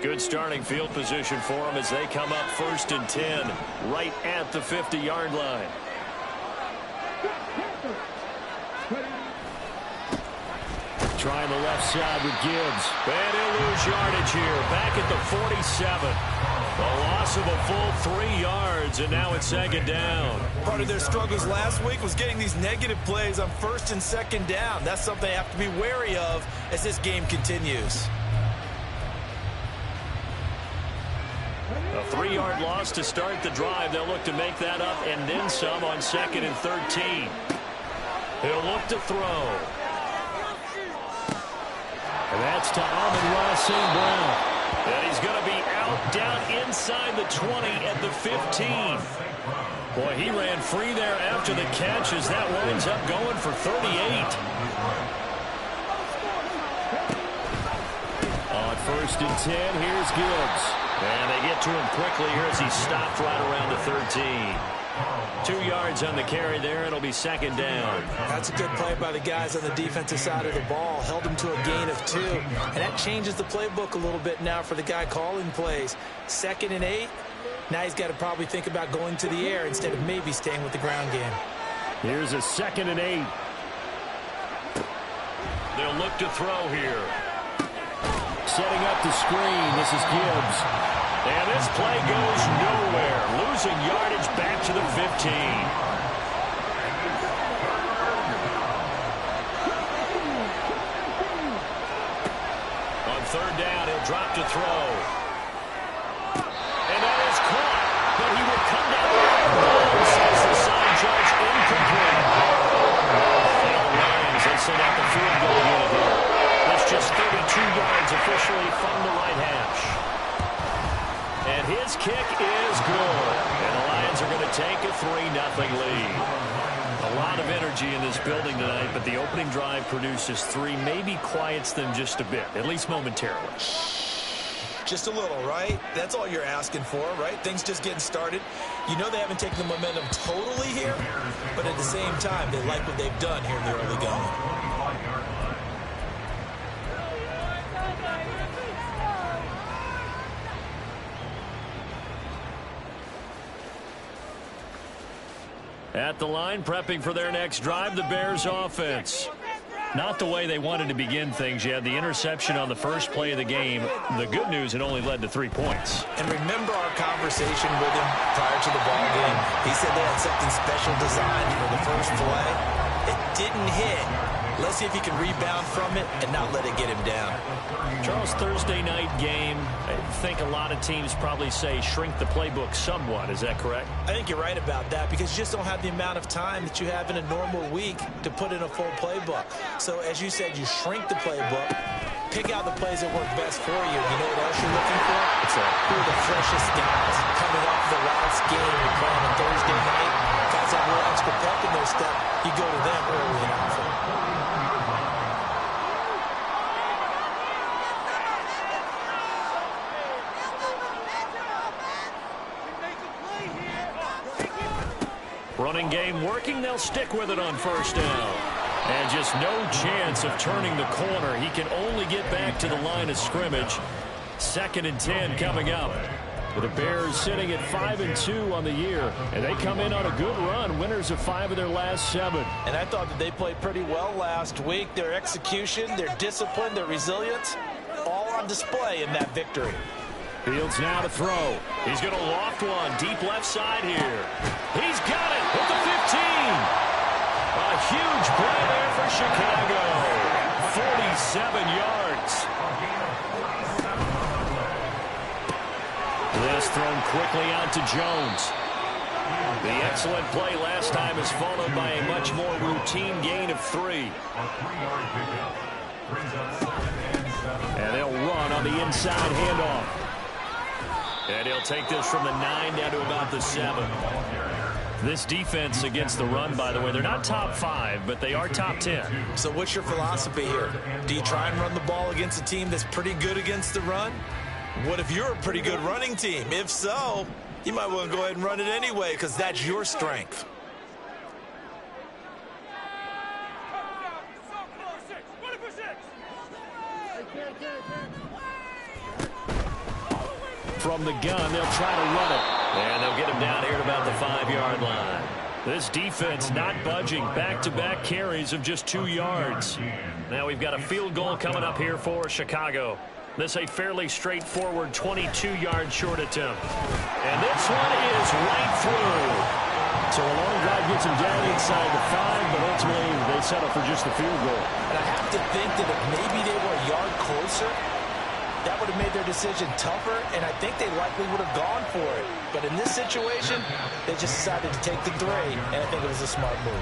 Good starting field position for them as they come up 1st and 10 right at the 50-yard line. Trying the left side with Gibbs. And he'll lose yardage here. Back at the 47. A loss of a full 3 yards, and now it's 2nd down. Part of their struggles last week was getting these negative plays on 1st and 2nd down. That's something they have to be wary of as this game continues. A 3-yard loss to start the drive. They'll look to make that up and then some on 2nd and 13. He'll look to throw. And that's to Amon-Ra St. Brown. And he's going to be out down inside the 20 at the 15. Boy, he ran free there after the catch as that winds up going for 38. On 1st and 10, here's Gibbs. And they get to him quickly here as he stopped right around the 13. 2 yards on the carry there. It'll be 2nd down. That's a good play by the guys on the defensive side of the ball. Held him to a gain of 2. And that changes the playbook a little bit now for the guy calling plays. 2nd and 8. Now he's got to probably think about going to the air instead of maybe staying with the ground game. Here's a 2nd and 8. They'll look to throw here. Setting up the screen. This is Gibbs. And this play goes nowhere. Losing yardage back to the 15. On 3rd down, he'll drop to throw. And that is caught. But he will come down the right ball, says the sign judge, incomplete. And the Lions, they send out the field goal unit here. That's just 32 yards officially from the right hash. And his kick is good. And the Lions are going to take a 3-0 lead. A lot of energy in this building tonight, but the opening drive produces 3, maybe quiets them just a bit, at least momentarily. Just a little, right? That's all you're asking for, right? Things just getting started. You know they haven't taken the momentum totally here, but at the same time, they like what they've done here in the early going. At the line, prepping for their next drive, the Bears offense. Not the way they wanted to begin things. You had the interception on the first play of the game. The good news, it only led to 3 points. And remember our conversation with him prior to the ball game? He said they had something special designed for the first play. It didn't hit. Let's see if he can rebound from it and not let it get him down. Charles, Thursday night game, I think a lot of teams probably say shrink the playbook somewhat. Is that correct? I think you're right about that because you just don't have the amount of time that you have in a normal week to put in a full playbook. So as you said, you shrink the playbook, pick out the plays that work best for you. You know what else you're looking for? It's who are the freshest guys coming off the last game you're playing on Thursday night. Guys have a little extra pep in their step. You go to them early and often. Running game working. They'll stick with it on 1st down. And just no chance of turning the corner. He can only get back to the line of scrimmage. 2nd and 10 coming up. The Bears sitting at 5-2 on the year. And they come in on a good run. Winners of 5 of their last 7. And I thought that they played pretty well last week. Their execution, their discipline, their resilience, all on display in that victory. Fields now to throw. He's going to loft one deep left side here. He's got it at the 15. A huge play there for Chicago. 47 yards. This thrown quickly out to Jones. The excellent play last time is followed by a much more routine gain of 3. And they'll run on the inside handoff. And he'll take this from the 9 down to about the 7. This defense against the run, by the way, they're not top 5, but they are top 10. So what's your philosophy here? Do you try and run the ball against a team that's pretty good against the run? What if you're a pretty good running team? If so, you might want to go ahead and run it anyway because that's your strength. from the gun. They'll try to run it. And they'll get him down here at about the 5-yard line. This defense not budging. Back-to-back carries of just 2 yards. Now we've got a field goal coming up here for Chicago. This a fairly straightforward 22-yard short attempt. And this one is right through. So a long drive gets him down inside the 5, but ultimately they settle for just the field goal. And I have to think that if maybe they were a yard closer, that would have made their decision tougher, and I think they likely would have gone for it. But in this situation, they just decided to take the 3, and I think it was a smart move.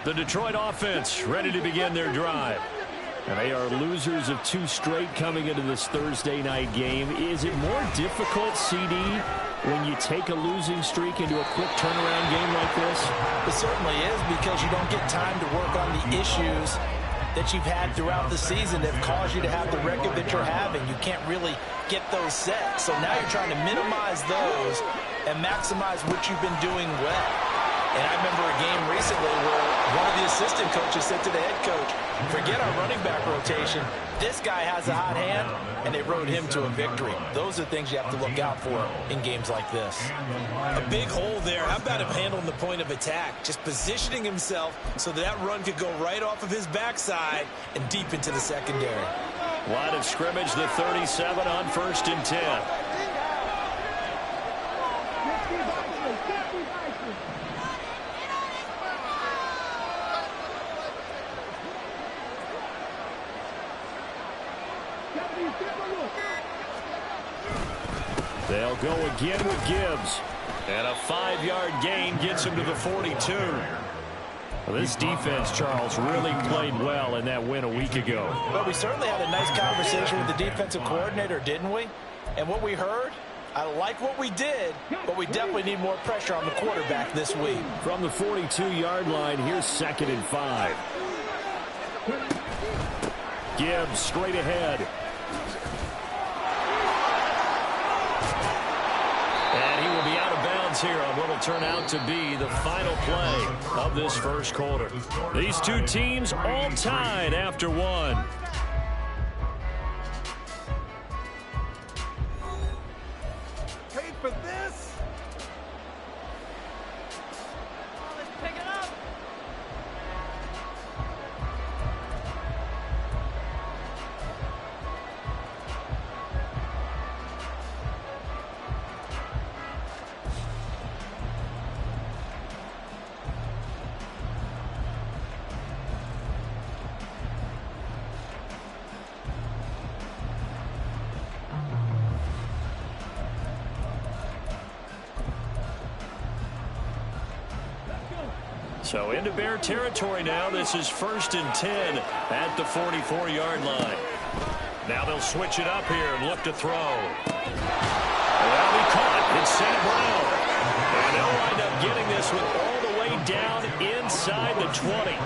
The Detroit offense ready to begin their drive. And they are losers of 2 straight coming into this Thursday night game. Is it more difficult, CD, when you take a losing streak into a quick turnaround game like this? It certainly is, because you don't get time to work on the issues that you've had throughout the season that have caused you to have the record that you're having. You can't really get those set. So now you're trying to minimize those and maximize what you've been doing well. And I remember a game recently where one of the assistant coaches said to the head coach, forget our running back rotation. This guy has a hot hand, and they rode him to a victory. Those are things you have to look out for in games like this. A big hole there. How about him handling the point of attack? Just positioning himself so that run could go right off of his backside and deep into the secondary. Line of scrimmage, the 37 on 1st and 10. They'll go again with Gibbs. And a 5-yard gain gets him to the 42. Well, this defense, Charles, really played well in that win a week ago. Well, we certainly had a nice conversation with the defensive coordinator, didn't we? And what we heard, I like what we did, but we definitely need more pressure on the quarterback this week. From the 42-yard line, here's 2nd and 5. Gibbs straight ahead. And he will be out of bounds here on what will turn out to be the final play of this first quarter. These two teams all tied after 1. Paid for this? Let's pick it up. So into Bear territory now. This is 1st and 10 at the 44-yard line. Now they'll switch it up here and look to throw. Well, he caught. It's St. Brown. And they'll wind up getting this one all the way down inside the 20.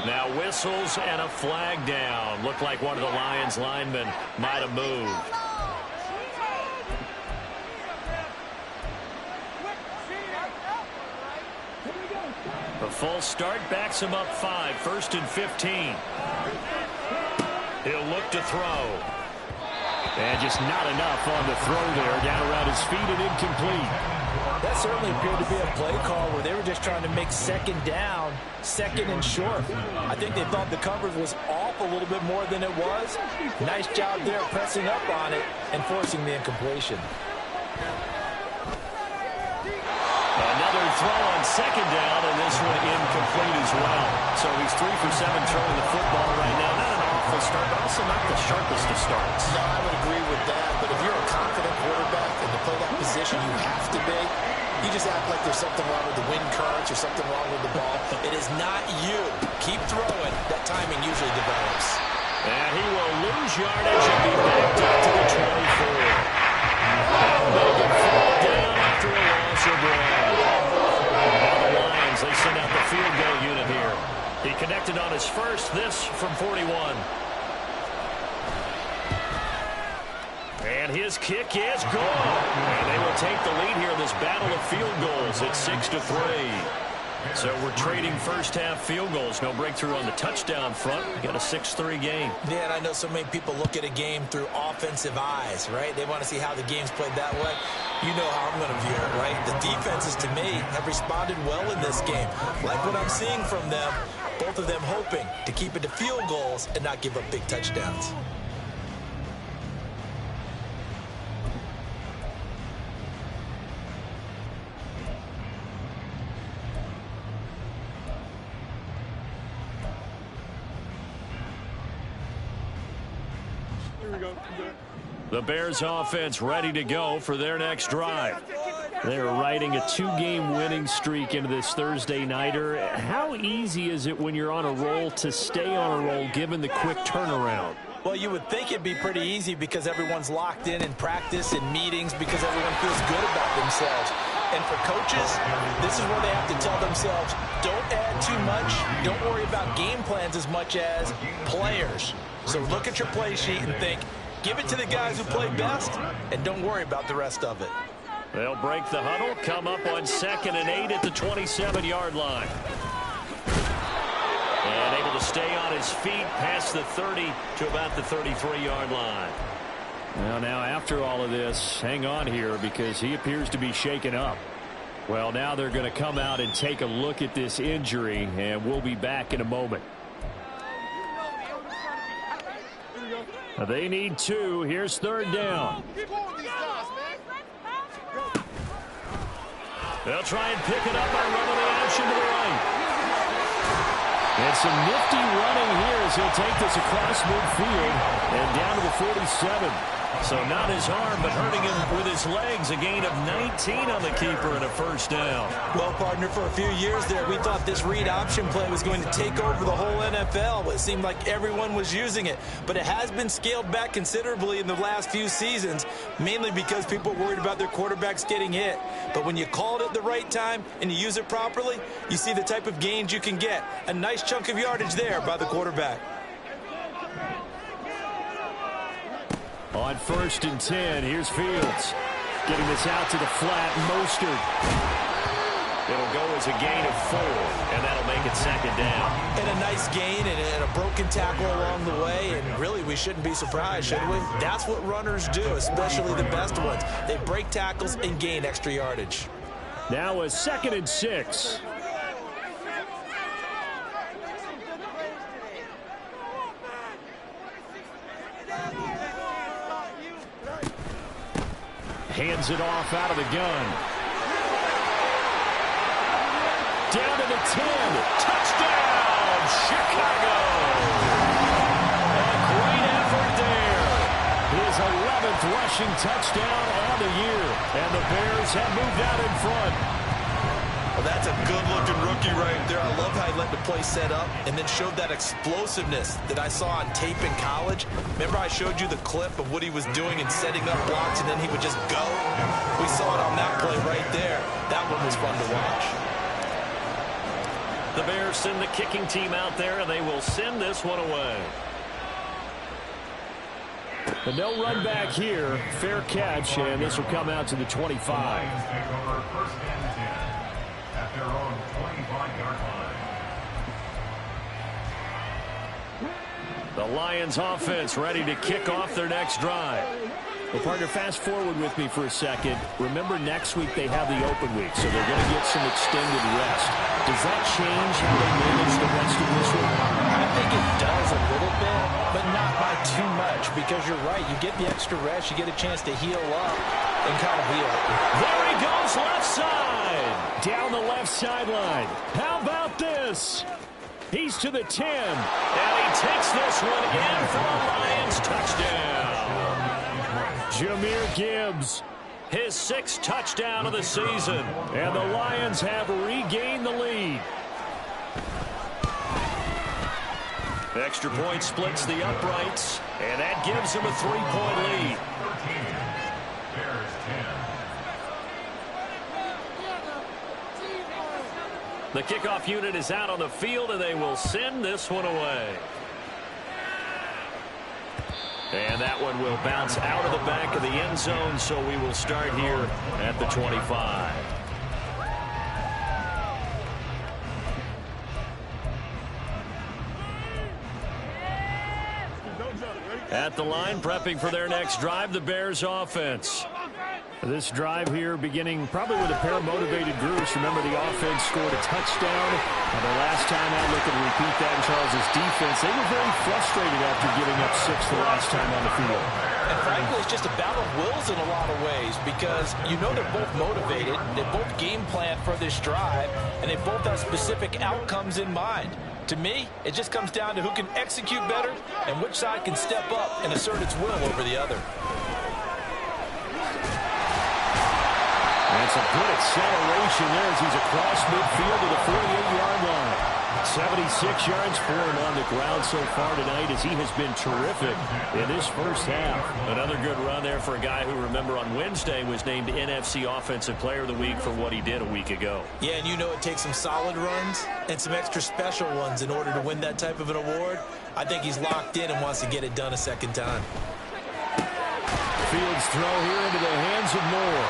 Now whistles and a flag down. Looked like one of the Lions linemen might have moved. The full start backs him up 5, 1st and 15. He'll look to throw. And just not enough on the throw there. Down around his feet and incomplete. That certainly appeared to be a play call where they were just trying to make 2nd down, 2nd and short. I think they thought the coverage was off a little bit more than it was. Nice job there pressing up on it and forcing the incompletion. Another throw on 2nd down, and this one incomplete as well. So he's 3 for 7 throwing the football right now. Not an awful start, but also not the sharpest of starts. No, I would agree with that. But if you're a confident quarterback and to play that position, you have to be. You just act like there's something wrong with the wind currents or something wrong with the ball. It is not you. Keep throwing. That timing usually develops. And he will lose yardage and be backed up to the 24. And they can fall down after a loss of ground. Now the Lions, they this from 41. And his kick is good. And they will take the lead here in this battle of field goals at 6-3. So we're trading first half field goals. No breakthrough on the touchdown front. We got a 6-3 game. Yeah, and I know so many people look at a game through offensive eyes, right? They want to see how the game's played that way. You know how I'm going to view it, right? The defenses, to me, have responded well in this game. Like what I'm seeing from them, both of them hoping to keep it to field goals and not give up big touchdowns. The Bears offense ready to go for their next drive. They're riding a 2-game winning streak into this Thursday nighter. How easy is it when you're on a roll to stay on a roll given the quick turnaround? Well, you would think it'd be pretty easy because everyone's locked in practice and meetings because everyone feels good about themselves. And for coaches, this is where they have to tell themselves, don't add too much. Don't worry about game plans as much as players. So look at your play sheet and think, give it to the guys who play best, and don't worry about the rest of it. They'll break the huddle, come up on 2nd and 8 at the 27-yard line. And able to stay on his feet past the 30 to about the 33-yard line. Well, now after all of this, hang on here because he appears to be shaken up. Well, now they're going to come out and take a look at this injury, and we'll be back in a moment. They need 2. Here's 3rd down. They'll try and pick it up by running the action to the right. And some nifty running here as he'll take this across midfield and down to the 47. So not his arm, but hurting him with his legs. A gain of 19 on the keeper and a 1st down. Well, partner, for a few years there, we thought this read option play was going to take over the whole NFL. It seemed like everyone was using it. But it has been scaled back considerably in the last few seasons, mainly because people are worried about their quarterbacks getting hit. But when you call it at the right time and you use it properly, you see the type of gains you can get. A nice chunk of yardage there by the quarterback. On 1st and 10, here's Fields. Getting this out to the flat, Mostert. It'll go as a gain of 4, and that'll make it 2nd down. And a nice gain and a broken tackle along the way, and really we shouldn't be surprised, should we? That's what runners do, especially the best ones. They break tackles and gain extra yardage. Now a 2nd and 6. Hands it off out of the gun. Down to the 10. Touchdown, Chicago! A great effort there. His 11th rushing touchdown on the year. And the Bears have moved out in front. Well, that's a good-looking rookie right there. I love how he let the play set up and then showed that explosiveness that I saw on tape in college. Remember I showed you the clip of what he was doing and setting up blocks, and then he would just go? We saw it on that play right there. That one was fun to watch. The Bears send the kicking team out there, and they will send this one away. And no run back here. Fair catch, and this will come out to the 25. At their own 25-yard line. The Lions offense ready to kick off their next drive. Well, partner, fast forward with me for a second. Remember, next week they have the open week, so they're going to get some extended rest. Does that change how they manage the rest of this week? I think it does a little bit, but not by too much, because you're right. You get the extra rest. You get a chance to heal up and kind of heal. There he goes, left side. Down the left sideline. How about this? He's to the 10. And he takes this one in for a Lions touchdown. Jahmyr Gibbs, his 6th touchdown of the season. And the Lions have regained the lead. Extra point splits the uprights, and that gives them a 3-point lead. The kickoff unit is out on the field, and they will send this one away. And that one will bounce out of the back of the end zone, so we will start here at the 25. At the line, prepping for their next drive, the Bears offense. This drive here beginning probably with a pair of motivated groups. Remember, the offense scored a touchdown. And the last time out, looking to repeat that in Charles' defense. They were very frustrated after giving up 6 the last time on the field. And frankly, it's just a battle of wills in a lot of ways because you know they're both motivated. They both game plan for this drive, and they both have specific outcomes in mind. To me, it just comes down to who can execute better and which side can step up and assert its will over the other. That's a good acceleration there as he's across midfield to the 48-yard line. 76 yards for him on the ground so far tonight as he has been terrific in this first half. Another good run there for a guy who, remember, on Wednesday was named NFC Offensive Player of the Week for what he did a week ago. Yeah, and you know it takes some solid runs and some extra special ones in order to win that type of an award. I think he's locked in and wants to get it done a second time. Fields throw here into the hands of Moore.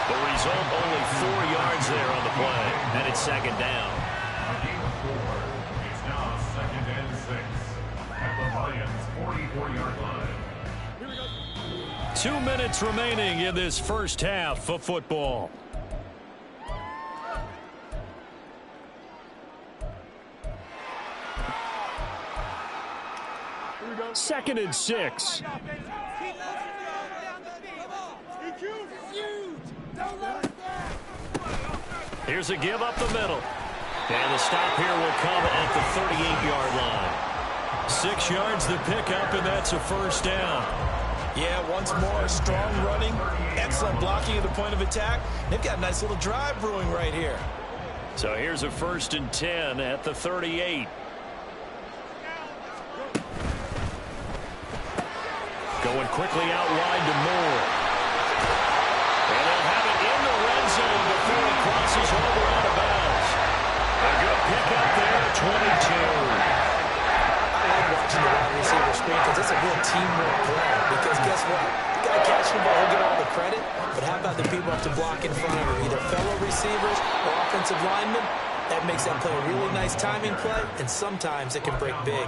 The result, only 4 yards there on the play, and it's second down. It's now 2nd and 6 at the Lions' 44-yard line. 2 minutes remaining in this first half of football. Second and 6. Here's a give up the middle. And the stop here will come at the 38-yard line. 6 yards the pickup, and that's a first down. Yeah, once more, strong running, excellent blocking at the point of attack. They've got a nice little drive brewing right here. So here's a 1st and 10 at the 38. Going quickly out wide to Moore. And they'll have it in the red zone before he crosses over out of bounds. A good pickup there, 22. I love watching the wide receiver screen because it's a real teamwork play. Because guess what? The guy catching the ball will get all the credit, but how about the people who have to block in front of him, either fellow receivers or offensive linemen? That makes that play a really nice timing play, and sometimes it can break big.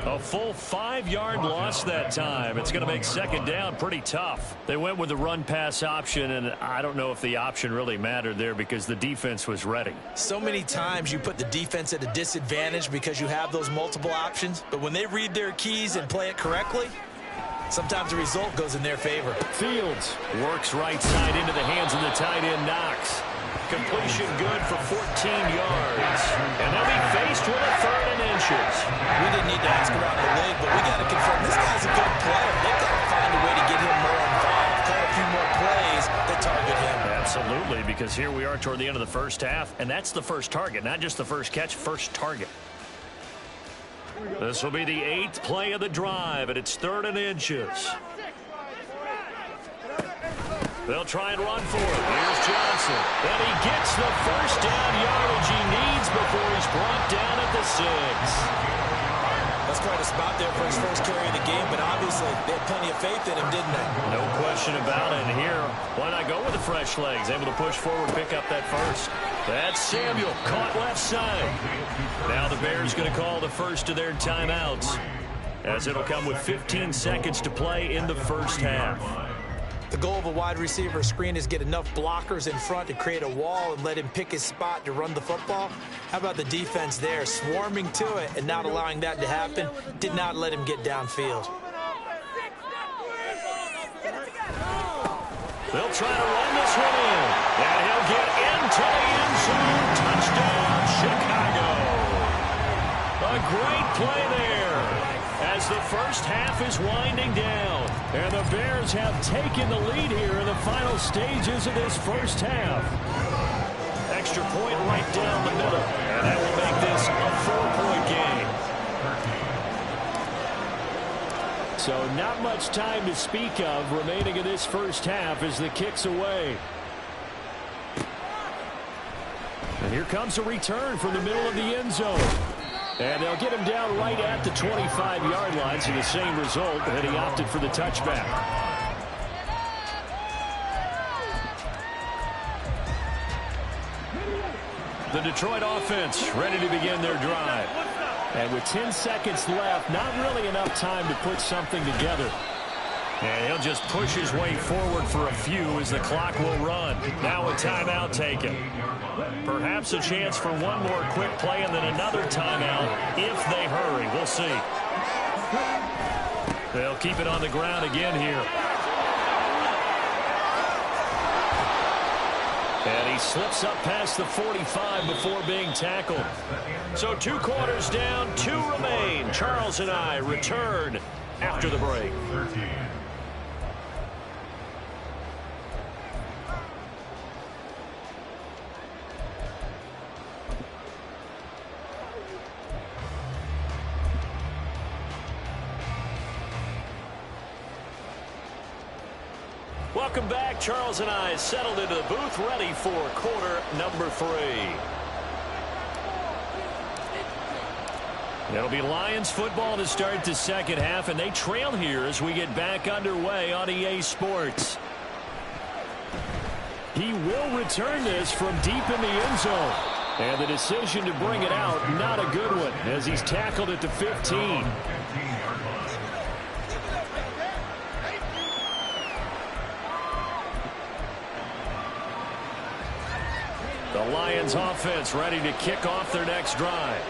A full 5-yard loss that time. It's going to make second down pretty tough. They went with the run-pass option, and I don't know if the option really mattered there because the defense was ready. So many times you put the defense at a disadvantage because you have those multiple options, but when they read their keys and play it correctly, sometimes the result goes in their favor. Fields works right side into the hands of the tight end, Knox. Completion good for 14 yards. And they'll be faced with a 3rd and inches. We didn't need to ask around the league, but we got to confirm this guy's a good player. They've got to find a way to get him more involved, call a few more plays that target him. Absolutely, because here we are toward the end of the first half, and that's the first target, not just the first catch, first target. This will be the 8th play of the drive, and it's 3rd and inches. They'll try and run for it. Here's Johnson. And he gets the first down yardage he needs before he's brought down at the 6. That's quite a spot there for his first carry of the game, but obviously they had plenty of faith in him, didn't they? No question about it. And here, why not go with the fresh legs? Able to push forward, pick up that first. That's Samuel, caught left side. Now the Bears going to call the first of their timeouts, as it'll come with 15 seconds to play in the first half. The goal of a wide receiver screen is get enough blockers in front to create a wall and let him pick his spot to run the football. How about the defense there, swarming to it and not allowing that to happen? Did not let him get downfield. They'll try to run this one in, and he'll get into the end zone. Touchdown, Chicago. A great play there as the first half is winding down. And the Bears have taken the lead here in the final stages of this first half. Extra point right down the middle. And that will make this a 4-point game. So not much time to speak of remaining in this first half as the kick's away. And here comes a return from the middle of the end zone. And they'll get him down right at the 25-yard line, so the same result, and he opted for the touchback. The Detroit offense ready to begin their drive. And with 10 seconds left, not really enough time to put something together. And he'll just push his way forward for a few as the clock will run. Now a timeout taken. Perhaps a chance for one more quick play and then another timeout if they hurry. We'll see. They'll keep it on the ground again here. And he slips up past the 45 before being tackled. So 2 quarters down, 2 remain. Charles and I return after the break. Welcome back. Charles and I settled into the booth, ready for quarter number 3. It'll be Lions football to start the second half, and they trail here as we get back underway on EA Sports. He will return this from deep in the end zone. And the decision to bring it out, not a good one, as he's tackled at the 15. The Lions offense ready to kick off their next drive.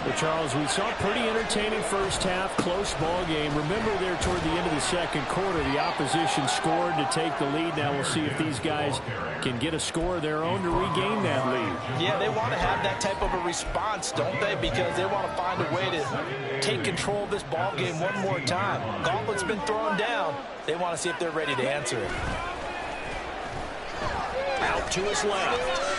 Well, Charles, we saw a pretty entertaining first half, close ball game. Remember there toward the end of the second quarter, the opposition scored to take the lead. Now we'll see if these guys can get a score of their own to regain that lead. Yeah, they want to have that type of a response, don't they? Because they want to find a way to take control of this ball game one more time. Gauntlet's been thrown down. They want to see if they're ready to answer it. Out to his left.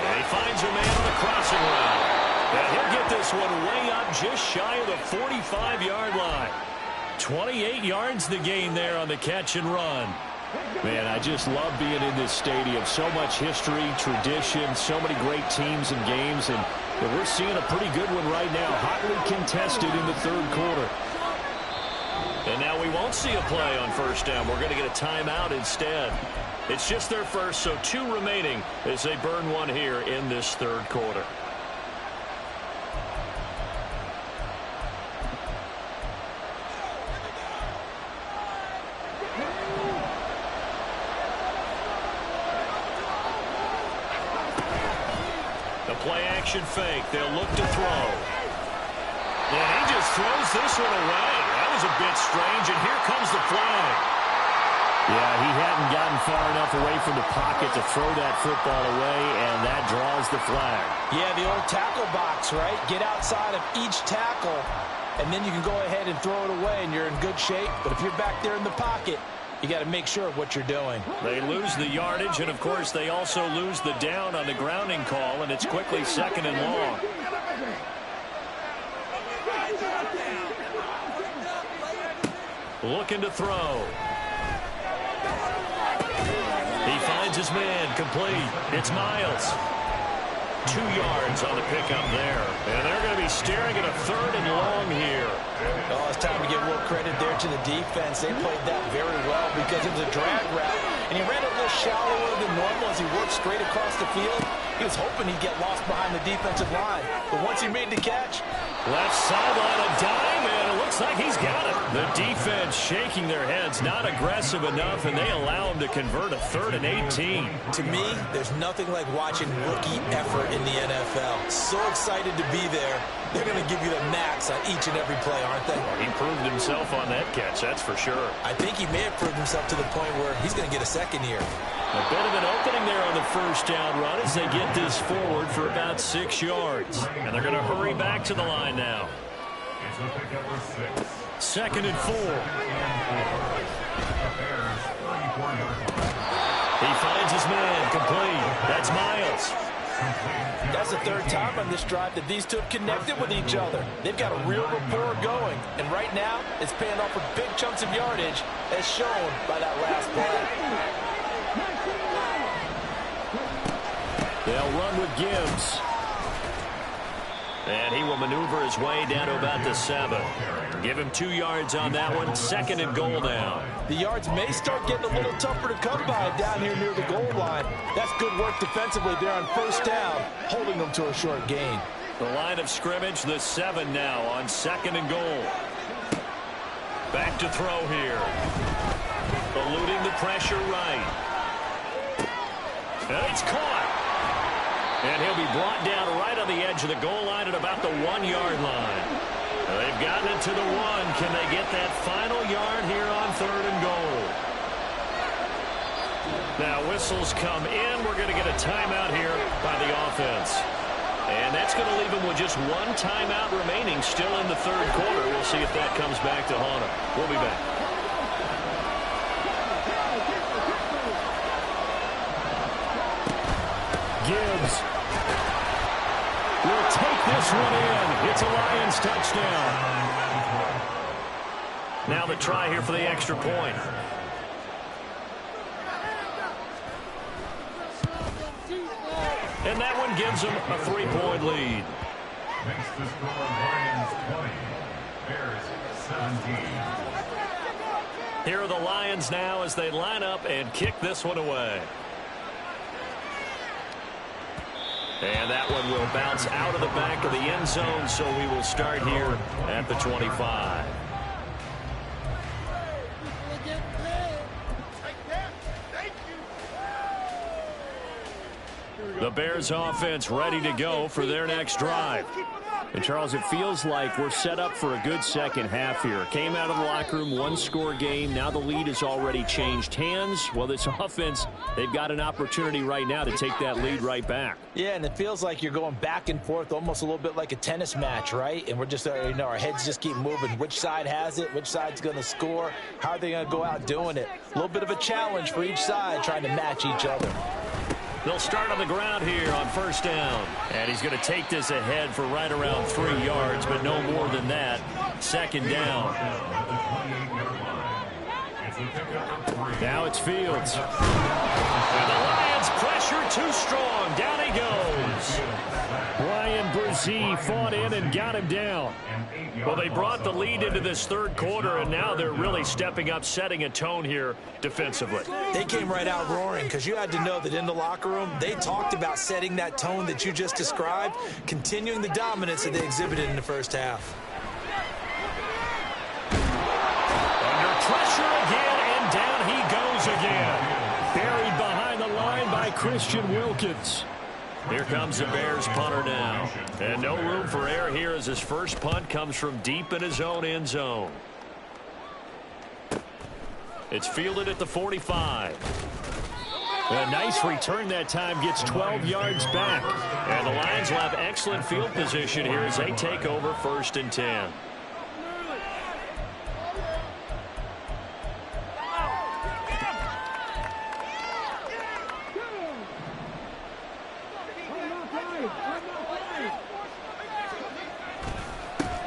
And he finds a man on the crossing route. And he'll get this one way up just shy of the 45-yard line. 28 yards the gain there on the catch and run. Man, I just love being in this stadium. So much history, tradition, so many great teams and games. And we're seeing a pretty good one right now, hotly contested in the third quarter. And now we won't see a play on first down. We're going to get a timeout instead. It's just their first, so 2 remaining as they burn one here in this third quarter. The play action fake. They'll look to throw. And he just throws this one away. That was a bit strange, and here comes the flag. Yeah, he hadn't gotten far enough away from the pocket to throw that football away, and that draws the flag. Yeah, the old tackle box, right? Get outside of each tackle, and then you can go ahead and throw it away, and you're in good shape. But if you're back there in the pocket, you got to make sure of what you're doing. They lose the yardage, and, of course, they also lose the down on the grounding call, and it's quickly 2nd and long. Looking to throw. He finds his man, complete. It's Miles. 2 yards on the pickup there. And they're going to be staring at a 3rd and long here. Oh, it's time to give a little credit there to the defense. They played that very well because it was a drag route. And he ran a little shallower than normal as he worked straight across the field. He was hoping he'd get lost behind the defensive line. But once he made the catch, left sideline, a dime, and it looks like he's got it. The defense shaking their heads, not aggressive enough, and they allow him to convert a 3rd and 18. To me, there's nothing like watching rookie effort in the NFL. So excited to be there. They're going to give you the max on each and every play, aren't they? He proved himself on that catch, that's for sure. I think he may have proved himself to the point where he's going to get a second here. A bit of an opening there on the first down run as they get this forward for about 6 yards. And they're going to hurry back to the line now. 2nd and 4. He finds his man, complete. That's Miles. That's the 3rd time on this drive that these two have connected with each other. They've got a real rapport going. And right now, it's paying off with big chunks of yardage as shown by that last play. They'll run with Gibbs. And he will maneuver his way down to about the 7. Give him 2 yards on that one. 2nd and goal now. The yards may start getting a little tougher to come by down here near the goal line. That's good work defensively there on 1st down, holding them to a short gain. The line of scrimmage, the 7 now on 2nd and goal. Back to throw here. Eluding the pressure right. And it's caught. And he'll be brought down right on the edge of the goal line at about the 1-yard line. They've gotten it to the 1. Can they get that final yard here on 3rd and goal? Now whistles come in. We're going to get a timeout here by the offense. And that's going to leave them with just 1 timeout remaining still in the 3rd quarter. We'll see if that comes back to haunt them. We'll be back. Gibbs will take this one in. It's a Lions touchdown. Now the try here for the extra point. And that one gives them a 3-point lead. Makes the score Lions 20, Bears 17. Here are the Lions now as they line up and kick this one away. And that one will bounce out of the back of the end zone, so we will start here at the 25. The Bears offense ready to go for their next drive. And, Charles, it feels like we're set up for a good second half here. Came out of the locker room, 1-score game. Now the lead has already changed hands. Well, this offense, they've got an opportunity right now to take that lead right back. Yeah, and it feels like you're going back and forth almost a little bit like a tennis match, right? And we're just, our heads just keep moving. Which side has it? Which side's going to score? How are they going to go out doing it? A little bit of a challenge for each side trying to match each other. They'll start on the ground here on 1st down. And he's going to take this ahead for right around 3 yards, but no more than that. 2nd down. Now it's Fields. And the Lions pressure too strong. Down he goes. Brian Brzee fought in and got him down. Well, they brought the lead into this 3rd quarter, and now they're really stepping up, setting a tone here defensively. They came right out roaring because you had to know that in the locker room, they talked about setting that tone that you just described, continuing the dominance that they exhibited in the 1st half. Under pressure again, and down he goes again. Buried behind the line by Christian Wilkins. Here comes the Bears punter now. And no room for error here as his first punt comes from deep in his own end zone. It's fielded at the 45. A nice return that time, gets 12 yards back. And the Lions will have excellent field position here as they take over 1st and 10.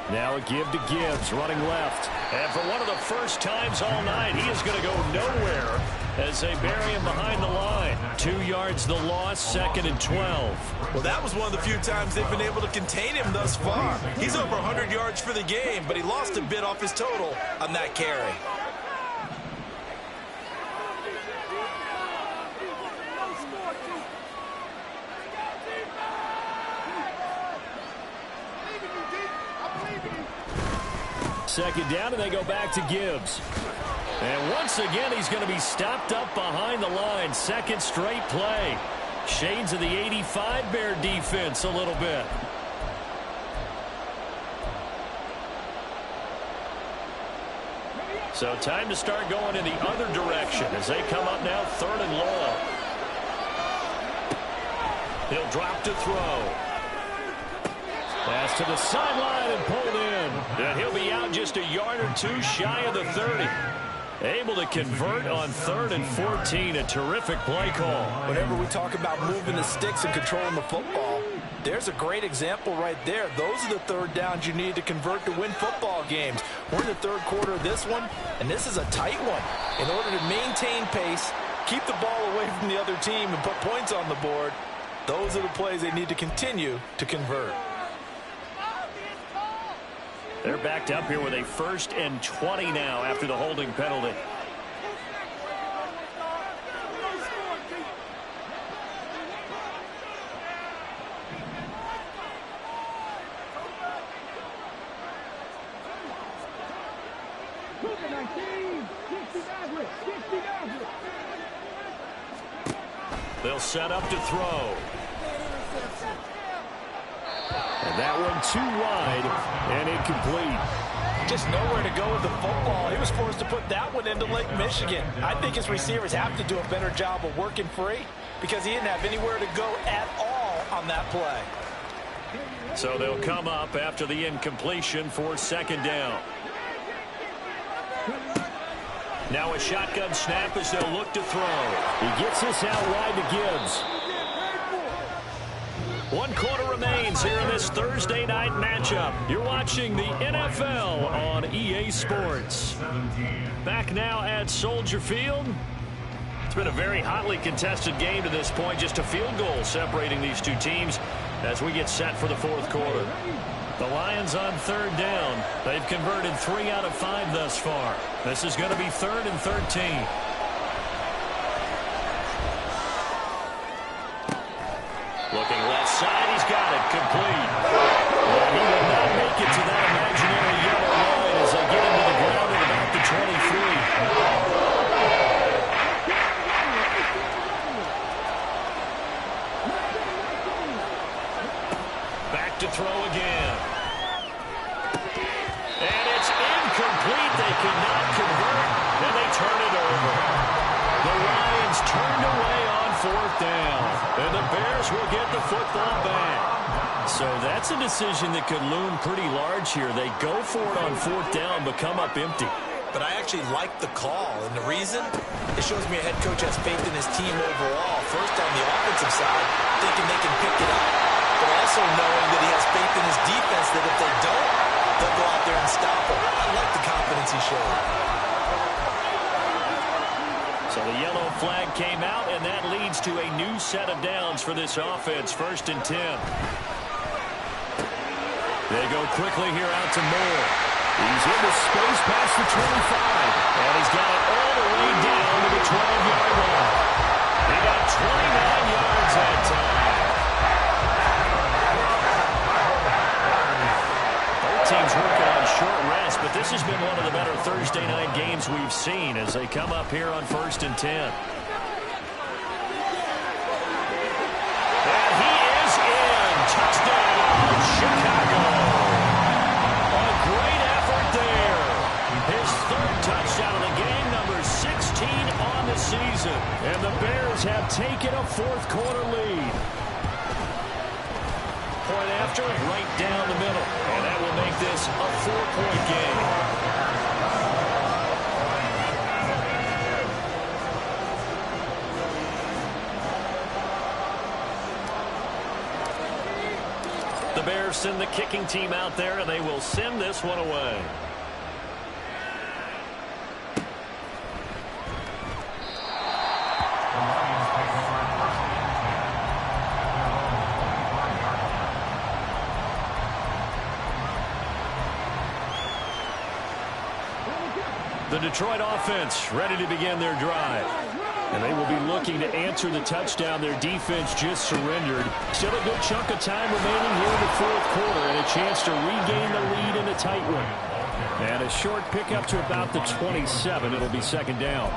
Now a give to Gibbs, running left. And for one of the first times all night, he is going to go nowhere as they bury him behind the line. 2 yards the loss, 2nd and 12. Well, that was one of the few times they've been able to contain him thus far. He's over 100 yards for the game, but he lost a bit off his total on that carry. Second down, and they go back to Gibbs. And once again, he's going to be stopped up behind the line. 2nd straight play. Shades of the 85 Bear defense a little bit. So time to start going in the other direction as they come up now 3rd and long. He'll drop to throw. Pass to the sideline and pulled in. And he'll be out just a yard or 2 shy of the 30. Able to convert on 3rd and 14. A terrific play call. Whenever we talk about moving the sticks and controlling the football, there's a great example right there. Those are the 3rd downs you need to convert to win football games. We're in the 3rd quarter of this one, and this is a tight one. In order to maintain pace, keep the ball away from the other team, and put points on the board, Those are the plays they need to continue to convert. They're backed up here with a 1st and 20 now after the holding penalty. They'll set up to throw. And that one too wide and incomplete. Just nowhere to go with the football. He was forced to put that one into Lake Michigan. I think his receivers have to do a better job of working free because he didn't have anywhere to go at all on that play. So they'll come up after the incompletion for 2nd down. Now a shotgun snap as they'll look to throw. He gets this out wide to Gibbs. 1 quarter remains here in this Thursday night matchup. You're watching the NFL on EA Sports. Back now at Soldier Field. It's been a very hotly contested game to this point. Just a field goal separating these two teams as we get set for the 4th quarter. The Lions on 3rd down. They've converted 3 out of 5 thus far. This is going to be 3rd and 13. Looking left side, he's got it complete. And he will not make it to that imaginary yellow line as they get him to the ground at about the 23. Back to throw again. And it's incomplete. They cannot convert, and they turn it over. The Lions turned away on 4th down, and the Bears will get the football back. So that's a decision that could loom pretty large here. They go for it on 4th down, but come up empty. But I actually like the call, and the reason? It shows me a head coach has faith in his team overall. First on the offensive side, thinking they can pick it up, but also knowing that he has faith in his defense that if they don't, they'll go out there and stop him. I like the confidence he showed. So the yellow flag came out, and that leads to a new set of downs for this offense. 1st and 10. They go quickly here out to Moore. He's into space past the 25, and he's got it all the way down to the 12-yard line. He got 29 yards that time. Both teams working on short rest, but this has been one of the better Thursday night games we've seen as they come up here on 1st and 10. And he is in. Touchdown, Chicago. A great effort there. His 3rd touchdown of the game, number 16 on the season. And the Bears have taken a 4th quarter lead. Point after, right down the middle. And that will make this a 4-point game. The Bears send the kicking team out there, and they will send this one away. The Detroit offense ready to begin their drive. And they will be looking to answer the touchdown their defense just surrendered. Still a good chunk of time remaining here in the 4th quarter and a chance to regain the lead in a tight one. And a short pickup to about the 27. It'll be 2nd down.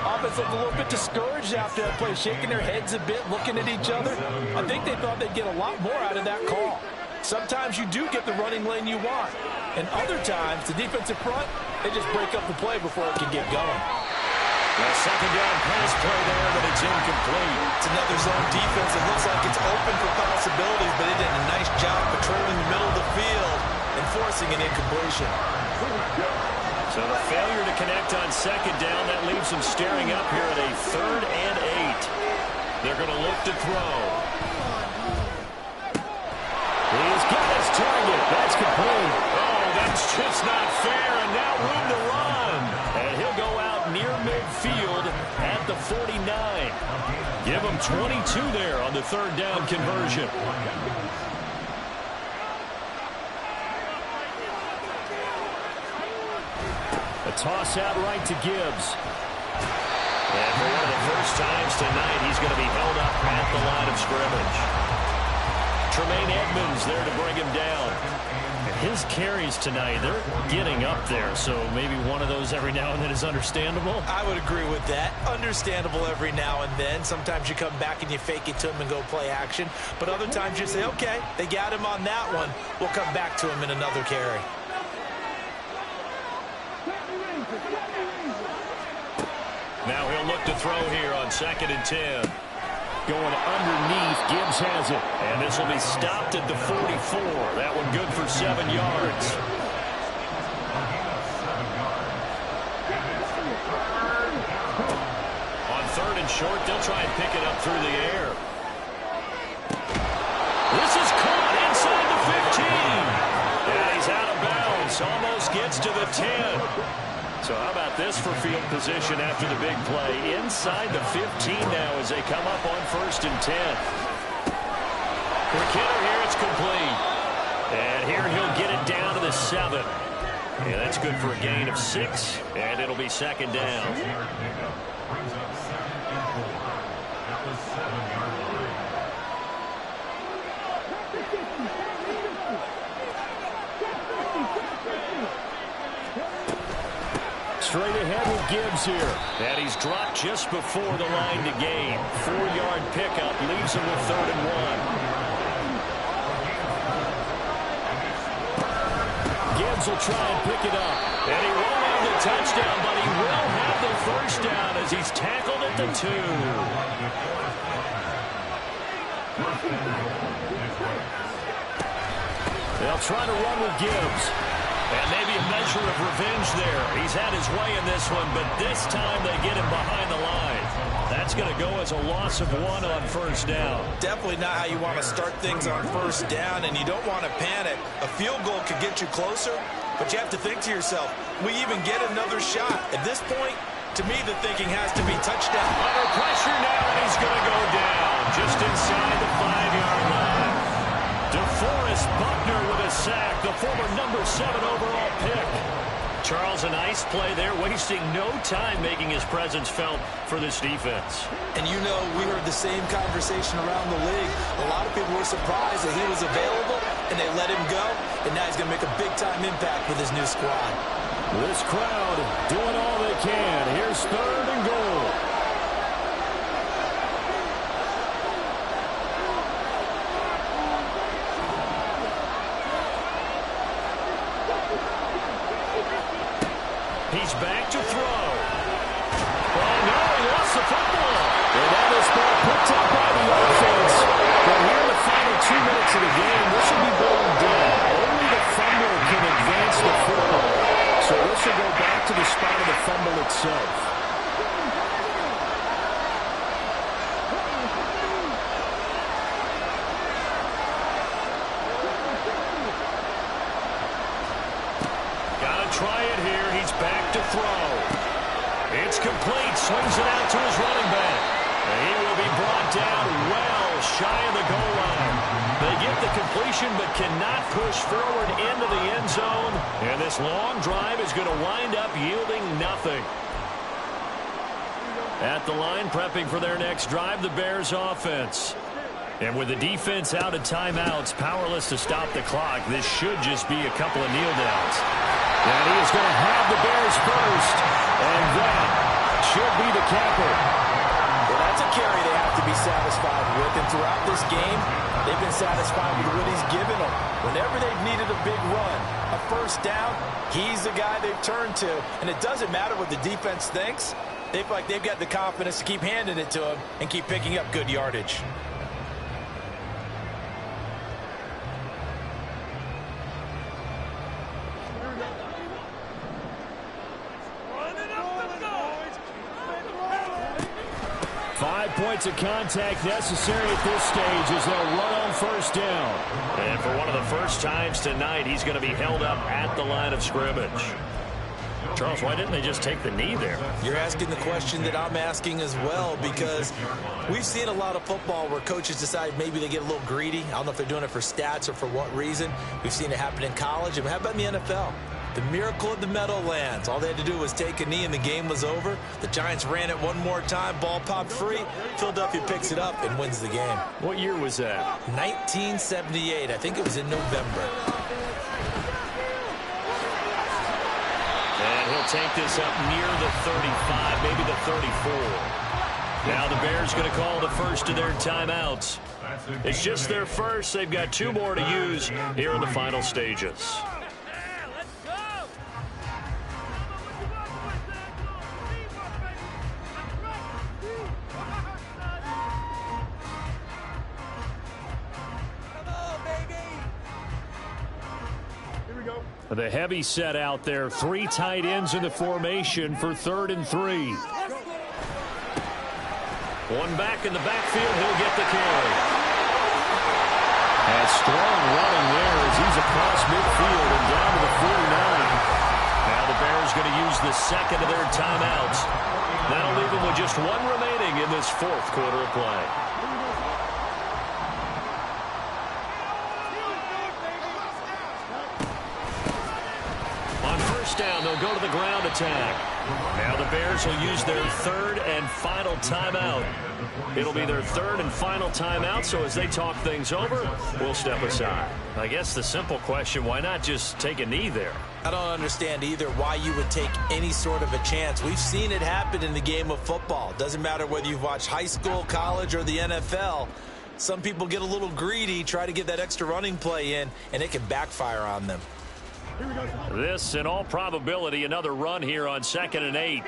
Offense looked a little bit discouraged after that play, shaking their heads a bit, looking at each other. I think they thought they'd get a lot more out of that call. Sometimes you do get the running lane you want. And other times, the defensive front, they just break up the play before it can get going. A 2nd down pass play there, but it's incomplete. It's another zone defense. It looks like it's open for possibilities, but it did a nice job patrolling the middle of the field and forcing an incompletion. So the failure to connect on 2nd down, that leaves them staring up here at a 3rd and 8. They're going to look to throw. He's got his target. That's complete. Oh, that's just not fair, and now room to run. And he'll go out near midfield at the 49. Give him 22 there on the third down conversion. A toss out right to Gibbs. And for one of the first times tonight, he's going to be held up at the line of scrimmage. Tremaine Edmonds there to bring him down. And his carries tonight, they're getting up there, so maybe one of those every now and then is understandable. I would agree with that. Understandable every now and then. Sometimes you come back and you fake it to him and go play action. But other times you say, okay, they got him on that one. We'll come back to him in another carry. Now he'll look to throw here on 2nd and 10. Going underneath, Gibbs has it. And this will be stopped at the 44. That one good for 7 yards. On 3rd and short, they'll try and pick it up through the air. This is caught inside the 15. And he's out of bounds. Almost gets to the 10. So how about this for field position after the big play? Inside the 15 now as they come up on 1st and 10. For Kidder here, it's complete. And here he'll get it down to the 7. Yeah, that's good for a gain of 6. And it'll be 2nd down. Straight ahead with Gibbs here. And he's dropped just before the line to gain. 4-yard pickup leaves him with 3rd and 1. Gibbs will try and pick it up. And he won't have the touchdown, but he will have the first down as he's tackled at the 2. They'll try to run with Gibbs. And maybe a measure of revenge there. He's had his way in this one, but this time they get him behind the line. That's going to go as a loss of 1 on 1st down. Definitely not how you want to start things on 1st down, and you don't want to panic. A field goal could get you closer, but you have to think to yourself, we even get another shot. At this point, to me, the thinking has to be touchdown. Under pressure now, and he's going to go down just inside the 5-yard line. DeForest Buckner with a sack, the former number 7 overall pick. Charles, a nice play there, wasting no time making his presence felt for this defense. And you know, we heard the same conversation around the league. A lot of people were surprised that he was available, and they let him go, and now he's going to make a big-time impact with his new squad. This crowd doing all they can. Here's 3rd and goal. He's back to throw. Oh, no, he lost the football. And that is ball picked up by the offense. But here in the final 2 minutes of the game, this will be ball down. Only the fumble can advance the football. So this will go back to the spot of the fumble itself. Try it here. He's back to throw. It's complete. Swings it out to his running back. And he will be brought down well shy of the goal line. They get the completion but cannot push forward into the end zone. And this long drive is going to wind up yielding nothing. At the line, prepping for their next drive, the Bears offense. And with the defense out of timeouts, powerless to stop the clock, this should just be a couple of kneel downs. And he is going to have the Bears first. And that should be the capper. Well, that's a carry they have to be satisfied with. And throughout this game, they've been satisfied with what he's given them. Whenever they've needed a big run, a first down, he's the guy they've turned to. And it doesn't matter what the defense thinks. They feel like they've got the confidence to keep handing it to him and keep picking up good yardage. Points of contact necessary at this stage as they'll run on first down. And for one of the first times tonight, he's going to be held up at the line of scrimmage. Charles, why didn't they just take the knee there? You're asking the question that I'm asking as well, because we've seen a lot of football where coaches decide maybe they get a little greedy. I don't know if they're doing it for stats or for what reason. We've seen it happen in college. And how about in the NFL? The miracle of the Meadowlands. All they had to do was take a knee and the game was over. The Giants ran it one more time. Ball popped free. Philadelphia picks it up and wins the game. What year was that? 1978. I think it was in November. And he'll take this up near the 35, maybe the 34. Now the Bears going to call the first of their timeouts. It's just their first. They've got 2 more to use here in the final stages. The heavy set out there. 3 tight ends in the formation for 3rd and 3. One back in the backfield. He'll get the carry. And strong running there as he's across midfield and down to the 49. Now the Bears going to use the second of their timeouts. That'll leave them with just 1 remaining in this 4th quarter of play. Down, they'll go to the ground attack. Now the Bears will use their 3rd and final timeout. It'll be their 3rd and final timeout, so as they talk things over, we'll step aside. I guess the simple question, why not just take a knee there? I don't understand either why you would take any sort of a chance. We've seen it happen in the game of football. Doesn't matter whether you've watched high school, college, or the NFL. Some people get a little greedy, try to get that extra running play in, and it can backfire on them. This, in all probability, another run here on 2nd and 8.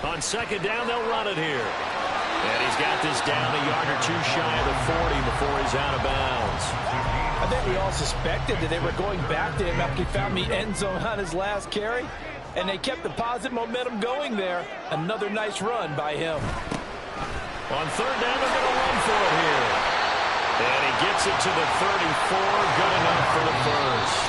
On 2nd down, they'll run it here. And he's got this down a yard or 2 shy of the 40 before he's out of bounds. I think we all suspected that they were going back to him after he found the end zone on his last carry. And they kept the positive momentum going there. Another nice run by him. On 3rd down, they're going to run for it here. And he gets it to the 34, good enough for the first.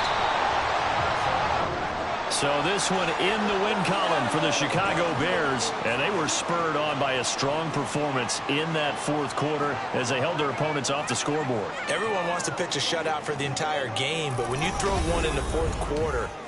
So this one in the win column for the Chicago Bears, and they were spurred on by a strong performance in that 4th quarter as they held their opponents off the scoreboard. Everyone wants to pitch a shutout for the entire game, but when you throw one in the 4th quarter,